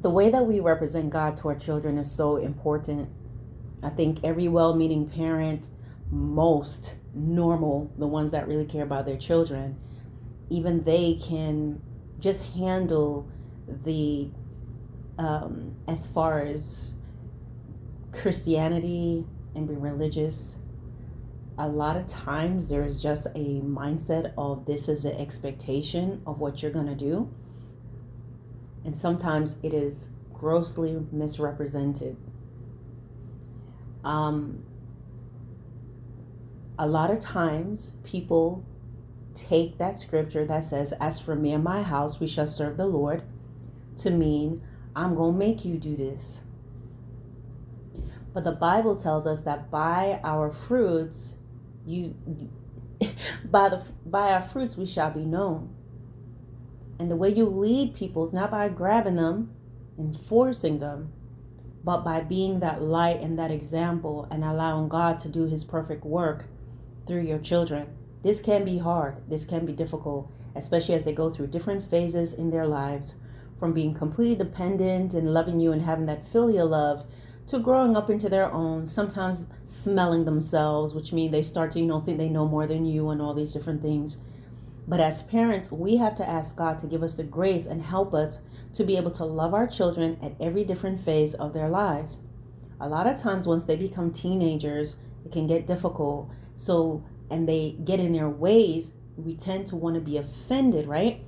The way that we represent God to our children is so important. I think every well-meaning parent, most normal, the ones that really care about their children, even they can just handle the as far as Christianity and being religious. A lot of times there's just a mindset of this is an expectation of what you're going to do, and sometimes it is grossly misrepresented. A lot of times people take that scripture that says, as for me and my house, we shall serve the Lord, to mean, I'm going to make you do this. But the Bible tells us that by our fruits, by our fruits we shall be known. And the way you lead people is not by grabbing them and forcing them, but by being that light and that example and allowing God to do his perfect work through your children. This can be hard. This can be difficult, especially as they go through different phases in their lives, from being completely dependent and loving you and having that filial love to growing up into their own, sometimes smelling themselves, which means they start to, think they know more than you and all these different things. But as parents, we have to ask God to give us the grace and help us to be able to love our children at every different phase of their lives. A lot of times once they become teenagers, it can get difficult. And they get in their ways, we tend to want to be offended, right?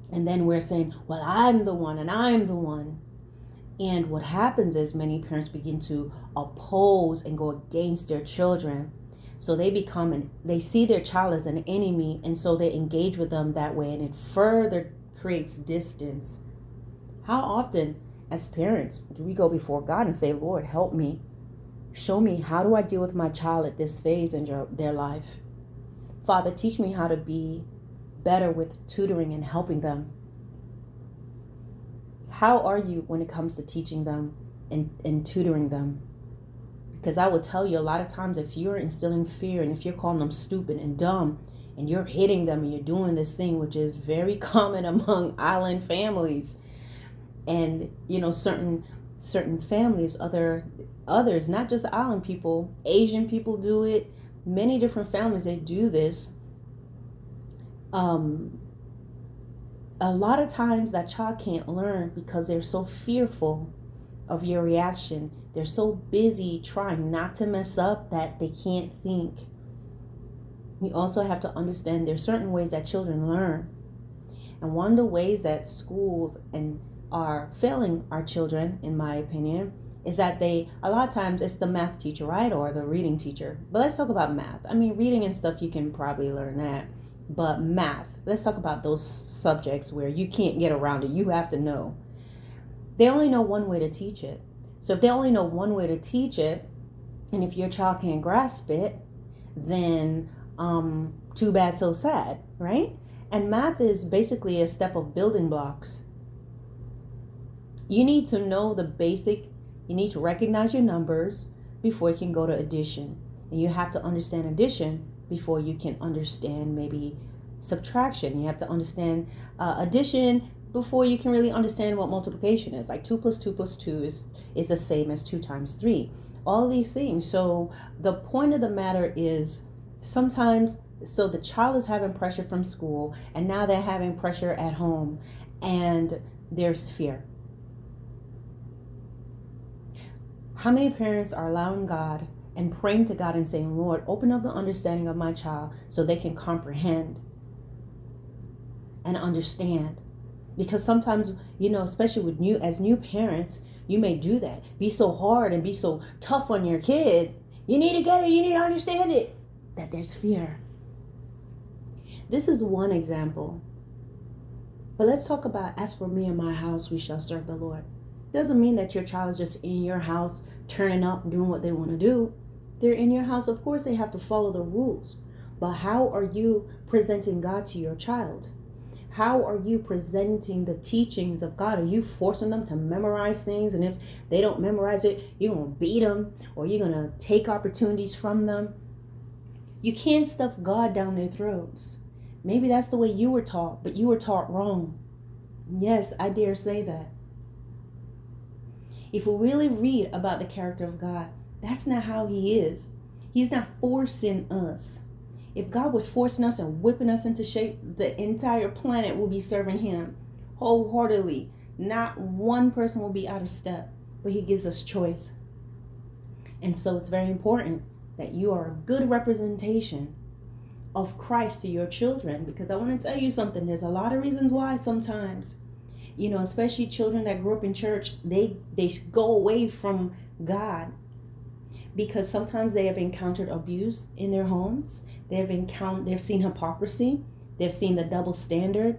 And then we're saying, well, I'm the one and I'm the one. And what happens is many parents begin to oppose and go against their children. So they see their child as an enemy, and so they engage with them that way, and it further creates distance. How often as parents do we go before God and say, Lord, help me. Show me, how do I deal with my child at this phase in their life? Father, teach me how to be better with tutoring and helping them. How are you when it comes to teaching them and tutoring them? Because I will tell you, a lot of times if you're instilling fear and if you're calling them stupid and dumb and you're hitting them and you're doing this thing, which is very common among island families, and certain families, others, not just island people, Asian people do it, many different families, they do this. A lot of times that child can't learn because they're so fearful of your reaction. They're so busy trying not to mess up that they can't think. You also have to understand there's certain ways that children learn. And one of the ways that schools are failing our children, in my opinion, is that a lot of times it's the math teacher, right? Or the reading teacher. But let's talk about math. I mean, reading and stuff, you can probably learn that. But math, let's talk about those subjects where you can't get around it. You have to know. They only know one way to teach it. So if they only know one way to teach it, and if your child can't grasp it, then too bad, so sad, right? And math is basically a step of building blocks. You need to know the basic, you need to recognize your numbers before you can go to addition. And you have to understand addition before you can understand maybe subtraction. You have to understand addition before you can really understand what multiplication is. Like 2 plus 2 plus 2 is the same as 2 times 3. All these things. So the point of the matter is sometimes, so the child is having pressure from school, and now they're having pressure at home, and there's fear. How many parents are allowing God and praying to God and saying, Lord, open up the understanding of my child so they can comprehend and understand? Because sometimes, especially with as new parents, you may do that. Be so hard and be so tough on your kid. You need to get it. You need to understand it. That there's fear. This is one example. But let's talk about, as for me and my house, we shall serve the Lord. Doesn't mean that your child is just in your house, turning up, doing what they want to do. They're in your house. Of course, they have to follow the rules. But how are you presenting God to your child? How are you presenting the teachings of God? Are you forcing them to memorize things? And if they don't memorize it, you're going to beat them, or you're going to take opportunities from them. You can't stuff God down their throats. Maybe that's the way you were taught, but you were taught wrong. Yes, I dare say that. If we really read about the character of God, that's not how he is. He's not forcing us. If God was forcing us and whipping us into shape, the entire planet will be serving him wholeheartedly. Not one person will be out of step, but he gives us choice. And so it's very important that you are a good representation of Christ to your children, because I want to tell you something. There's a lot of reasons why sometimes, especially children that grew up in church, they go away from God because sometimes they have encountered abuse in their homes. They've seen hypocrisy. They've seen the double standard.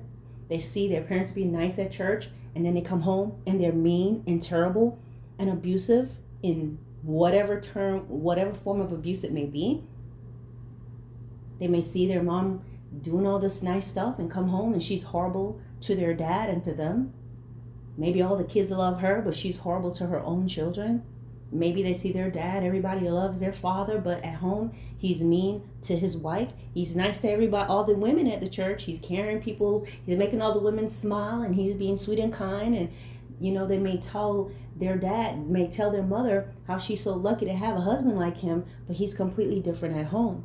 They see their parents being nice at church, and then they come home and they're mean and terrible and abusive in whatever form of abuse it may be. They may see their mom doing all this nice stuff and come home and she's horrible to their dad and to them. Maybe all the kids love her, but she's horrible to her own children. Maybe they see their dad, everybody loves their father, but at home he's mean to his wife. He's nice to everybody, all the women at the church. He's carrying people, he's making all the women smile, and he's being sweet and kind. And they may tell their mother how she's so lucky to have a husband like him, but he's completely different at home.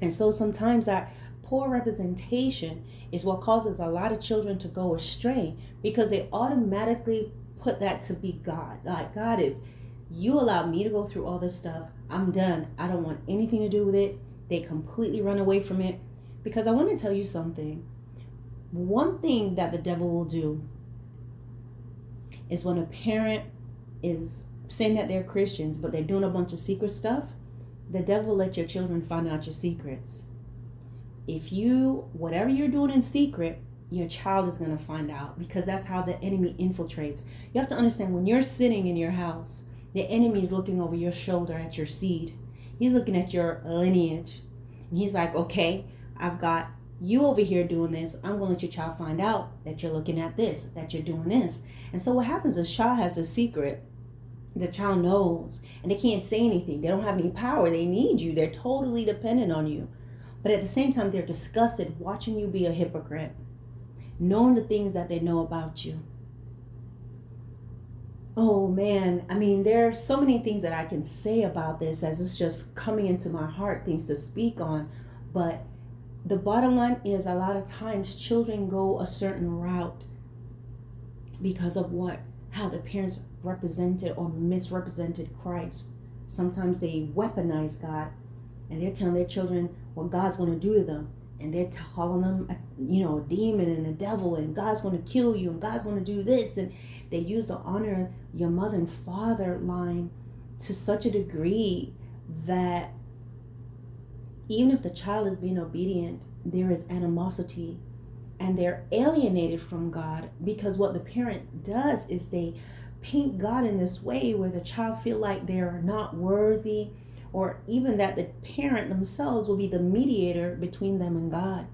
And so sometimes that poor representation is what causes a lot of children to go astray, because they automatically put that to be God. Like, God, if you allow me to go through all this stuff, I'm done. I don't want anything to do with it. They completely run away from it. Because I want to tell you something. One thing that the devil will do is when a parent is saying that they're Christians, but they're doing a bunch of secret stuff, the devil will let your children find out your secrets. Whatever you're doing in secret, your child is going to find out, because that's how the enemy infiltrates. You have to understand, when you're sitting in your house, the enemy is looking over your shoulder at your seed. He's looking at your lineage. And he's like, okay, I've got you over here doing this. I'm going to let your child find out that you're looking at this, that you're doing this. And so what happens is, child has a secret. The child knows, and they can't say anything. They don't have any power. They need you. They're totally dependent on you. But at the same time, they're disgusted watching you be a hypocrite, knowing the things that they know about you. Oh man, there are so many things that I can say about this as it's just coming into my heart, things to speak on. But the bottom line is, a lot of times children go a certain route because of how the parents represented or misrepresented Christ. Sometimes they weaponize God, and they're telling their children what God's going to do to them. And they're calling them, a demon and a devil, and God's going to kill you, and God's going to do this. And they use the honor your mother and father line to such a degree that even if the child is being obedient, there is animosity, and they're alienated from God, because what the parent does is they paint God in this way where the child feel like they're not worthy, or even that the parent themselves will be the mediator between them and God.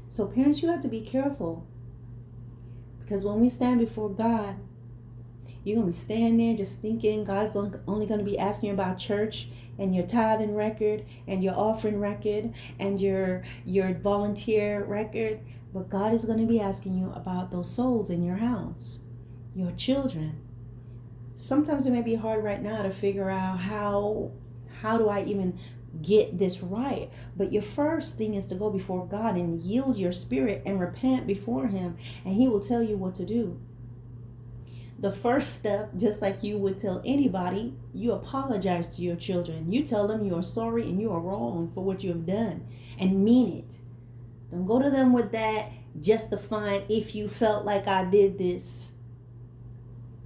So parents, you have to be careful, because when we stand before God, you're going to be standing there just thinking God's only going to be asking you about church and your tithing record and your offering record and your volunteer record. But God is going to be asking you about those souls in your house, your children. Sometimes it may be hard right now to figure out how do I even get this right. But your first thing is to go before God and yield your spirit and repent before him, and he will tell you what to do. The first step, just like you would tell anybody, you apologize to your children. You tell them you are sorry and you are wrong for what you have done, and mean it. Don't go to them with that justifying, if you felt like I did this.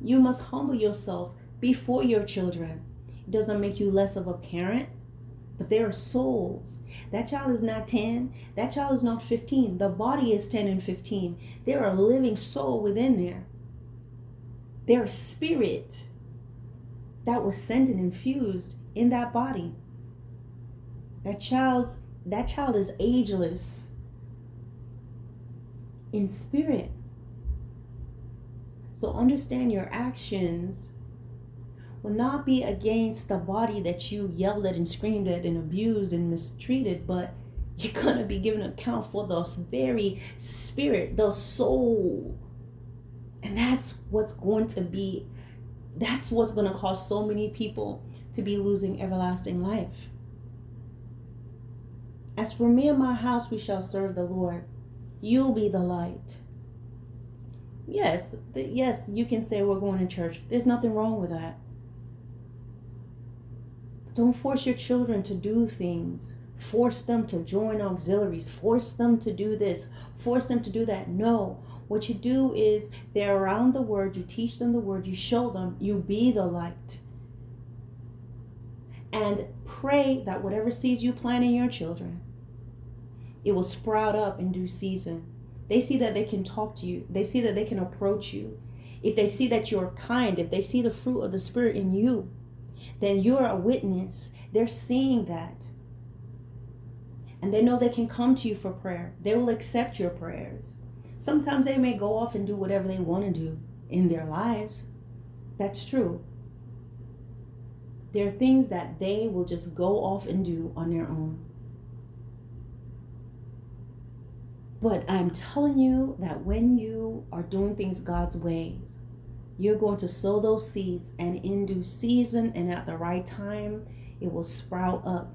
You must humble yourself before your children. It doesn't make you less of a parent, but there are souls. That child is not 10. That child is not 15. The body is 10 and 15. There are a living soul within there. There is spirit that was sent and infused in that body. That child is ageless in spirit. So understand, your actions will not be against the body that you yelled at and screamed at and abused and mistreated, but you're going to be given account for the very spirit, the soul. And that's what's going to be That's what's going to cause so many people to be losing everlasting life. As for me and my house, we shall serve the Lord. You'll be the light. Yes, you can say we're going to church. There's nothing wrong with that. Don't force your children to do things. Force them to join auxiliaries. Force them to do this. Force them to do that. No. What you do is they're around the word. You teach them the word. You show them. You be the light. And pray that whatever seeds you plant in your children, it will sprout up in due season. They see that they can talk to you. They see that they can approach you. If they see that you're kind, if they see the fruit of the Spirit in you, then you're a witness. They're seeing that. And they know they can come to you for prayer. They will accept your prayers. Sometimes they may go off and do whatever they want to do in their lives. That's true. There are things that they will just go off and do on their own. But I'm telling you that when you are doing things God's ways, you're going to sow those seeds, and in due season and at the right time, it will sprout up.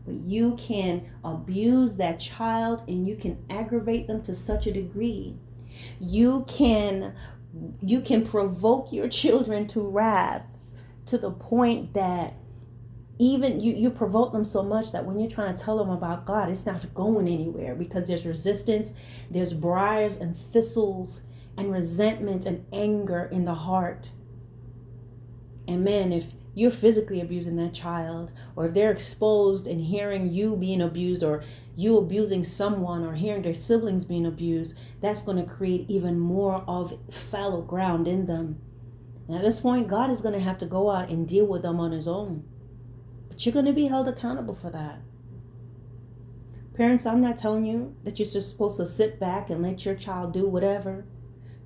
But you can abuse that child and you can aggravate them to such a degree. You can provoke your children to wrath to the point that even you provoke them so much that when you're trying to tell them about God, it's not going anywhere, because there's resistance, there's briars and thistles and resentment and anger in the heart. And man, if you're physically abusing that child, or if they're exposed and hearing you being abused, or you abusing someone, or hearing their siblings being abused, that's going to create even more of fallow ground in them. And at this point, God is going to have to go out and deal with them on his own. But you're going to be held accountable for that. Parents, I'm not telling you that you're just supposed to sit back and let your child do whatever,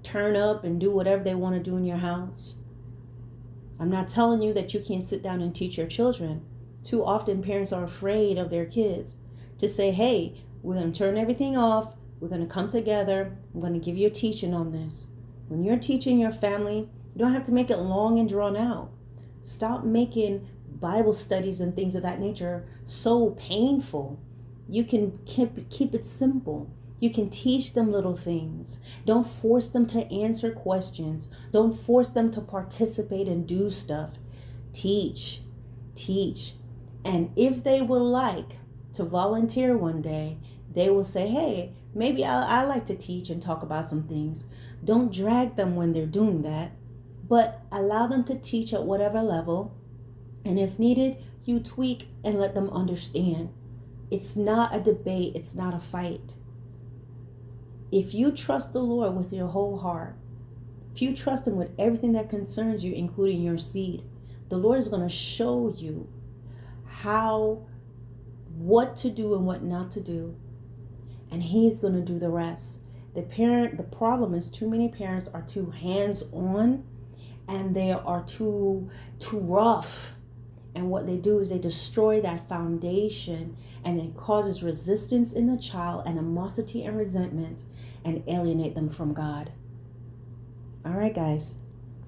turn up and do whatever they want to do in your house. I'm not telling you that you can't sit down and teach your children. Too often parents are afraid of their kids to say, hey, we're going to turn everything off. We're going to come together. I'm going to give you a teaching on this. When you're teaching your family, you don't have to make it long and drawn out. Stop making Bible studies and things of that nature so painful. You can keep it simple. You can teach them little things. Don't force them to answer questions. Don't force them to participate and do stuff. Teach. And if they would like to volunteer one day, they will say, hey, maybe I like to teach and talk about some things. Don't drag them when they're doing that, but allow them to teach at whatever level. And if needed, you tweak and let them understand. It's not a debate. It's not a fight. If you trust the Lord with your whole heart, if you trust him with everything that concerns you, including your seed, the Lord is going to show you what to do and what not to do. And he's going to do the rest. The problem is too many parents are too hands-on, and they are too rough. And what they do is they destroy that foundation, and it causes resistance in the child, animosity and resentment, and alienate them from God. All right, guys.